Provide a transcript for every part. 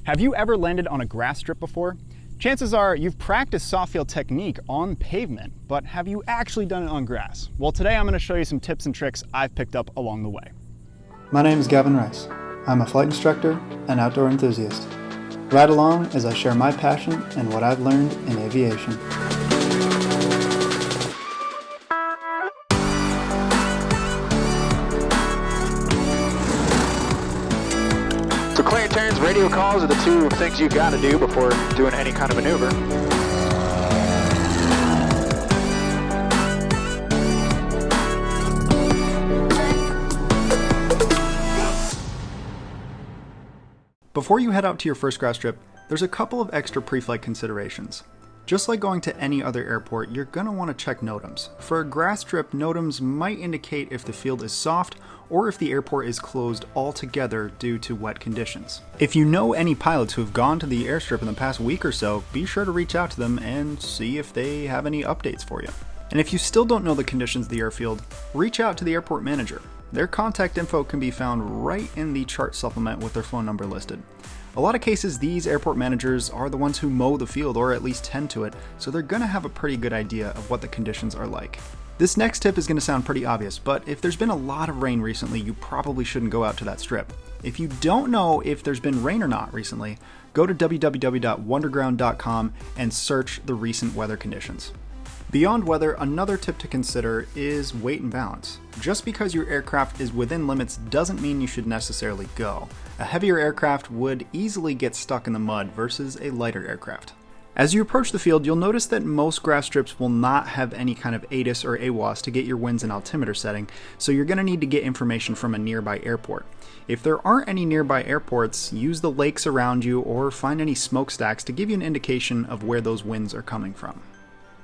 Have you ever landed on a grass strip before? Chances are you've practiced soft field technique on pavement, but have you actually done it on grass? Well, today I'm going to show you some tips and tricks I've picked up along the way. My name is Gavin Rice. I'm a flight instructor and outdoor enthusiast. Ride along as I share my passion and what I've learned in aviation. So clearing turns, radio calls are the two things you've got to do before doing any kind of maneuver. Before you head out to your first grass strip, there's a couple of extra pre-flight considerations. Just like going to any other airport, you're going to want to check NOTAMs. For a grass strip, NOTAMs might indicate if the field is soft or if the airport is closed altogether due to wet conditions. If you know any pilots who have gone to the airstrip in the past week or so, be sure to reach out to them and see if they have any updates for you. And if you still don't know the conditions of the airfield, reach out to the airport manager. Their contact info can be found right in the chart supplement with their phone number listed. A lot of cases, these airport managers are the ones who mow the field or at least tend to it, so they're going to have a pretty good idea of what the conditions are like. This next tip is going to sound pretty obvious, but if there's been a lot of rain recently, you probably shouldn't go out to that strip. If you don't know if there's been rain or not recently, go to www.wonderground.com and search the recent weather conditions. Beyond weather, another tip to consider is weight and balance. Just because your aircraft is within limits doesn't mean you should necessarily go. A heavier aircraft would easily get stuck in the mud versus a lighter aircraft. As you approach the field, you'll notice that most grass strips will not have any kind of ATIS or AWOS to get your winds and altimeter setting, so you're going to need to get information from a nearby airport. If there aren't any nearby airports, use the lakes around you or find any smokestacks to give you an indication of where those winds are coming from.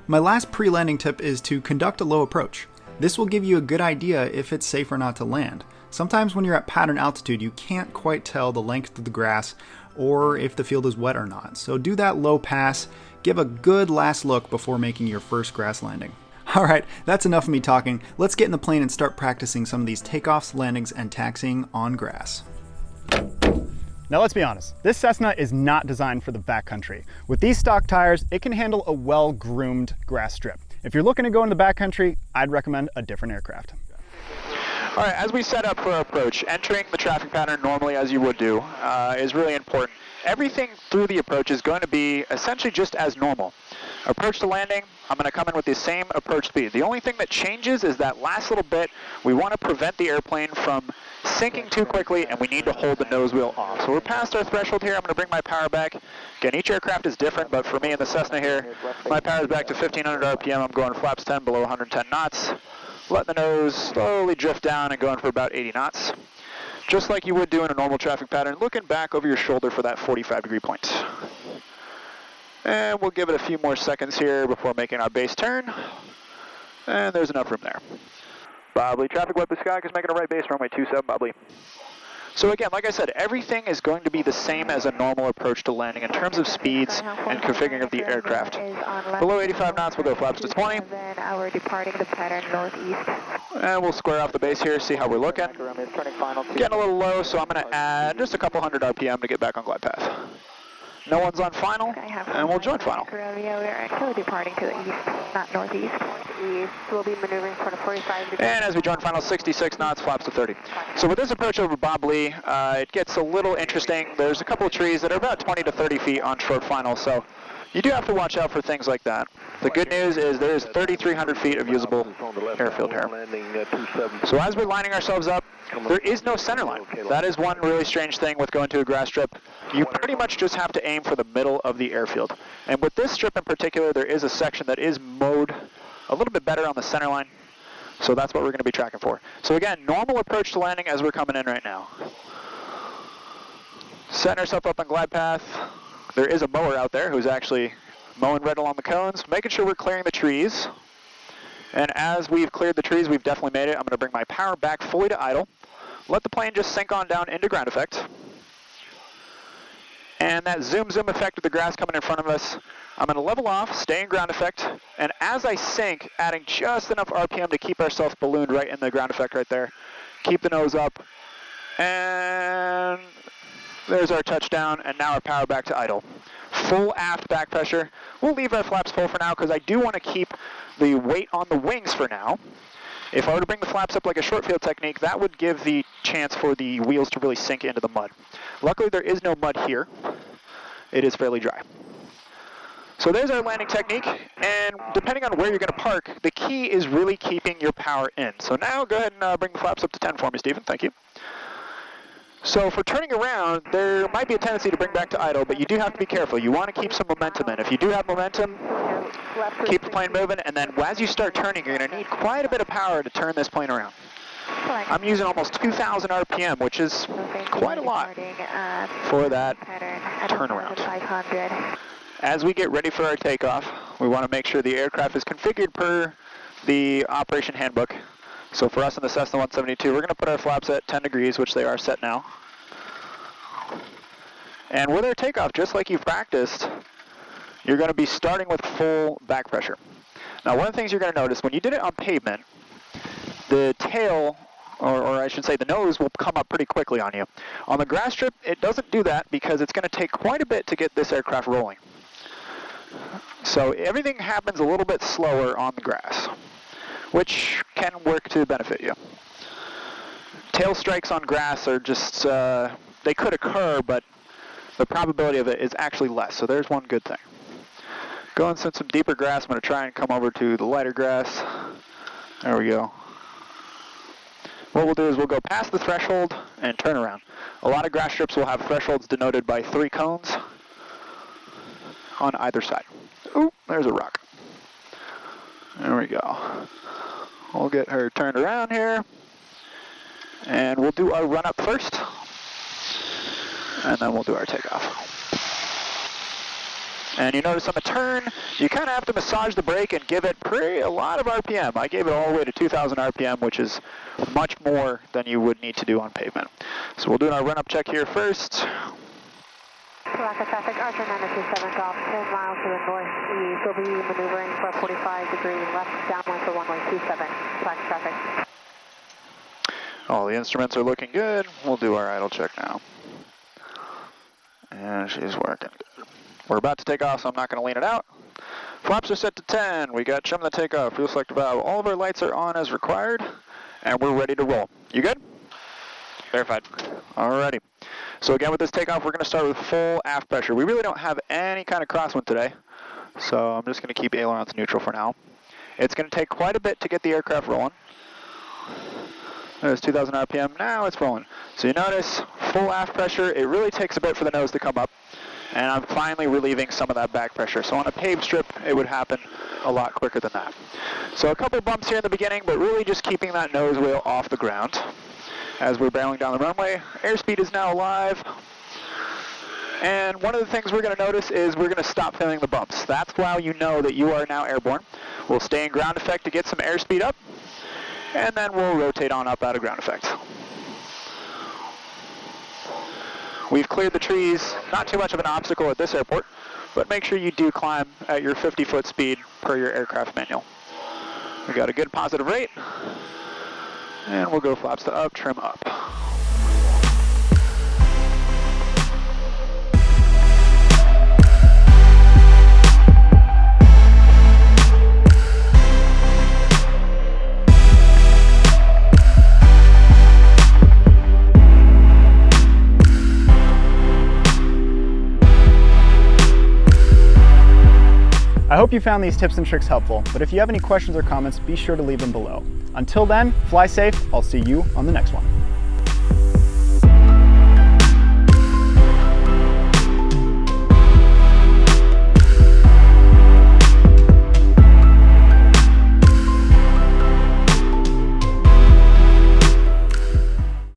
My last pre-landing tip is to conduct a low approach. This will give you a good idea if it's safe or not to land. Sometimes when you're at pattern altitude, you can't quite tell the length of the grass or if the field is wet or not. So do that low pass, give a good last look before making your first grass landing. Alright, that's enough of me talking. Let's get in the plane and start practicing some of these takeoffs, landings, and taxiing on grass. Now let's be honest, this Cessna is not designed for the backcountry. With these stock tires, it can handle a well-groomed grass strip. If you're looking to go in the backcountry, I'd recommend a different aircraft. All right, as we set up for our approach, entering the traffic pattern normally as you would do is really important. Everything through the approach is going to be essentially just as normal. Approach to landing, I'm going to come in with the same approach speed. The only thing that changes is that last little bit. We want to prevent the airplane from sinking too quickly, and we need to hold the nose wheel off. So we're past our threshold here. I'm going to bring my power back. Again, each aircraft is different, but for me in the Cessna here, my power is back to 1500 RPM. I'm going flaps 10 below 110 knots. Letting the nose slowly drift down and going for about 80 knots. Just like you would do in a normal traffic pattern, looking back over your shoulder for that 45-degree point. And we'll give it a few more seconds here before making our base turn. And there's enough room there. Bob Lee, traffic web to Skyhawk is making a right base, runway 27, Bob Lee. So again, like I said, everything is going to be the same as a normal approach to landing in terms of speeds and configuring of the aircraft. Below 85 knots, we'll go flaps to 20. Then we're departing the pattern northeast. And we'll square off the base here, see how we're looking. Getting a little low, so I'm going to add just a couple hundred RPM to get back on glide path. No one's on final, and we'll join final. Yeah, we're actually departing to the east, not northeast. East, we'll be maneuvering for the 45 degrees. And as we join final, 66 knots, flaps to 30. So with this approach over Bob Lee, it gets a little interesting. There's a couple of trees that are about 20 to 30 feet on short final, so you do have to watch out for things like that. The good news is there's 3,300 feet of usable airfield here. So as we're lining ourselves up, there is no center line. That is one really strange thing with going to a grass strip. You pretty much just have to aim for the middle of the airfield. And with this strip in particular, there is a section that is mowed a little bit better on the center line. So that's what we're going to be tracking for. So again, normal approach to landing as we're coming in right now. Setting ourselves up on glide path. There is a mower out there who's actually mowing right along the cones, making sure we're clearing the trees. And as we've cleared the trees, we've definitely made it. I'm going to bring my power back fully to idle. Let the plane just sink on down into ground effect. And that zoom effect of the grass coming in front of us, I'm going to level off, stay in ground effect, and as I sink, adding just enough RPM to keep ourselves ballooned right in the ground effect right there. Keep the nose up, and There's our touchdown, and now our power back to idle. Full aft back pressure. We'll leave our flaps full for now because I do want to keep the weight on the wings for now. If I were to bring the flaps up like a short field technique, that would give the chance for the wheels to really sink into the mud. Luckily, there is no mud here. It is fairly dry. So there's our landing technique, and depending on where you're going to park, the key is really keeping your power in. So now go ahead and bring the flaps up to 10 for me, Stephen. Thank you. So for turning around, there might be a tendency to bring back to idle, but you do have to be careful. You want to keep some momentum in. If you do have momentum, keep the plane moving, and then as you start turning, you're going to need quite a bit of power to turn this plane around. I'm using almost 2,000 RPM, which is quite a lot for that turnaround. As we get ready for our takeoff, we want to make sure the aircraft is configured per the operation handbook. So for us in the Cessna 172, we're going to put our flaps at 10 degrees, which they are set now. And with our takeoff, just like you've practiced, you're going to be starting with full back pressure. Now, one of the things you're going to notice, when you did it on pavement, the tail, or I should say the nose, will come up pretty quickly on you. On the grass strip, it doesn't do that because it's going to take quite a bit to get this aircraft rolling. So everything happens a little bit slower on the grass, which can work to benefit you. Tail strikes on grass are just, they could occur, but the probability of it is actually less. So there's one good thing. Going through some deeper grass, I'm going to try and come over to the lighter grass. There we go. What we'll do is we'll go past the threshold and turn around. A lot of grass strips will have thresholds denoted by 3 cones on either side. Ooh, there's a rock. There we go. We'll get her turned around here, and we'll do our run up first, and then we'll do our takeoff. And you notice on the turn, you kind of have to massage the brake and give it a lot of RPM. I gave it all the way to 2,000 RPM, which is much more than you would need to do on pavement. So we'll do our run up check here first. Alaska traffic, Archer 927 golf, 10 miles to the northeast. We'll be maneuvering for a 45-degree left downwind for runway 27. Alaska traffic. All the instruments are looking good. We'll do our idle check now. And she's working good. We're about to take off, so I'm not going to lean it out. Flaps are set to 10. We got trim the takeoff, fuel select valve. All of our lights are on as required, and we're ready to roll. You good? Verified. Alrighty. So again, with this takeoff, we're going to start with full aft pressure. We really don't have any kind of crosswind today, so I'm just going to keep ailerons neutral for now. It's going to take quite a bit to get the aircraft rolling. There's 2,000 RPM. Now it's rolling. So you notice full aft pressure. It really takes a bit for the nose to come up, and I'm finally relieving some of that back pressure. So on a paved strip, it would happen a lot quicker than that. So a couple bumps here in the beginning, but really just keeping that nose wheel off the ground. As we're barreling down the runway, airspeed is now alive. And one of the things we're going to notice is we're going to stop feeling the bumps. That's how you know that you are now airborne. We'll stay in ground effect to get some airspeed up, and then we'll rotate on up out of ground effect. We've cleared the trees, not too much of an obstacle at this airport, but make sure you do climb at your 50-foot speed per your aircraft manual. We got a good positive rate. And we'll go flaps to up, trim up. I hope you found these tips and tricks helpful, but if you have any questions or comments, be sure to leave them below. Until then, fly safe. I'll see you on the next one.